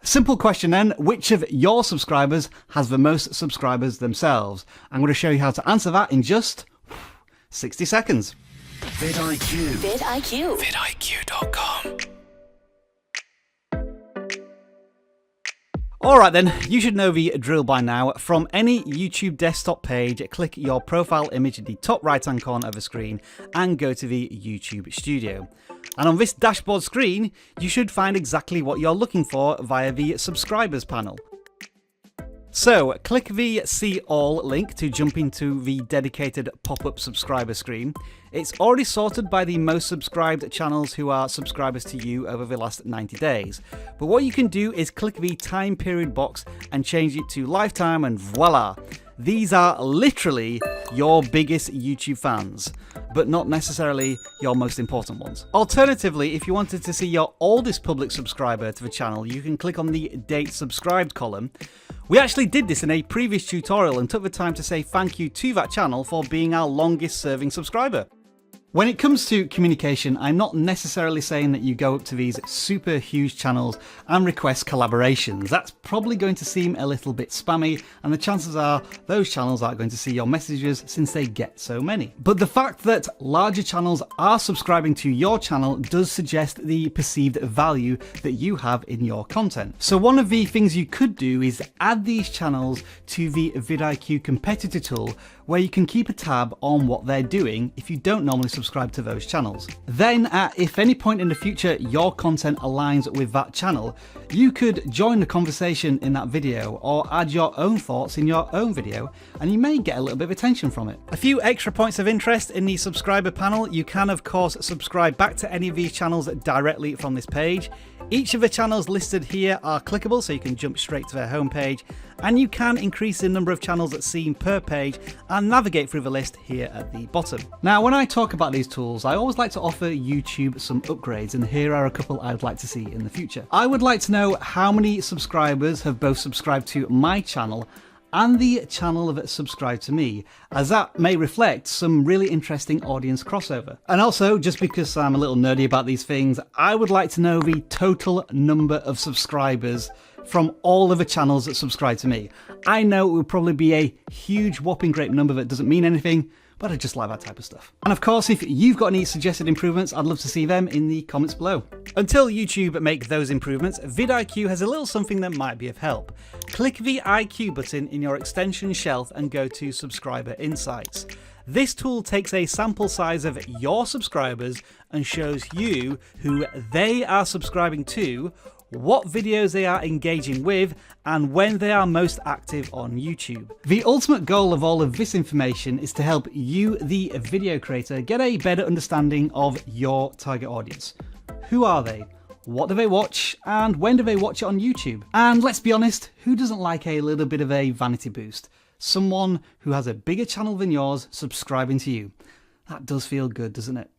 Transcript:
Simple question then, which of your subscribers has the most subscribers themselves? I'm going to show you how to answer that in just 60 seconds. vidIQ. vidIQ. vidIQ.com. Alright then, you should know the drill by now. From any YouTube desktop page, click your profile image in the top right hand corner of the screen and go to the YouTube studio. And on this dashboard screen, you should find exactly what you're looking for via the subscribers panel. So click the See All link to jump into the dedicated pop-up subscriber screen. It's already sorted by the most subscribed channels who are subscribers to you over the last 90 days. But what you can do is click the time period box and change it to lifetime, and voila! These are literally your biggest YouTube fans, but not necessarily your most important ones. Alternatively, if you wanted to see your oldest public subscriber to the channel, you can click on the Date Subscribed column. We actually did this in a previous tutorial and took the time to say thank you to that channel for being our longest serving subscriber. When it comes to communication, I'm not necessarily saying that you go up to these super huge channels and request collaborations. That's probably going to seem a little bit spammy, and the chances are those channels aren't going to see your messages since they get so many. But the fact that larger channels are subscribing to your channel does suggest the perceived value that you have in your content. So one of the things you could do is add these channels to the vidIQ competitor tool, where you can keep a tab on what they're doing if you don't normally subscribe to those channels. Then at if any point in the future your content aligns with that channel, you could join the conversation in that video or add your own thoughts in your own video, and you may get a little bit of attention from it. A few extra points of interest in the subscriber panel: you can of course subscribe back to any of these channels directly from this page. Each of the channels listed here are clickable, so you can jump straight to their homepage, and you can increase the number of channels that's seen per page and navigate through the list here at the bottom. Now, when I talk about these tools, I always like to offer YouTube some upgrades, and here are a couple I'd like to see in the future. I would like to know how many subscribers have both subscribed to my channel and the channel that subscribed to me, as that may reflect some really interesting audience crossover. And also, just because I'm a little nerdy about these things, I would like to know the total number of subscribers from all of the channels that subscribe to me. I know it would probably be a huge whopping great number that doesn't mean anything, but I just like that type of stuff. And of course, if you've got any suggested improvements, I'd love to see them in the comments below. Until YouTube make those improvements, vidIQ has a little something that might be of help. Click the IQ button in your extension shelf and go to Subscriber Insights. This tool takes a sample size of your subscribers and shows you who they are subscribing to, what videos they are engaging with, and when they are most active on YouTube. The ultimate goal of all of this information is to help you, the video creator, get a better understanding of your target audience. Who are they? What do they watch? And when do they watch it on YouTube? And let's be honest, who doesn't like a little bit of a vanity boost? Someone who has a bigger channel than yours subscribing to you. That does feel good, doesn't it?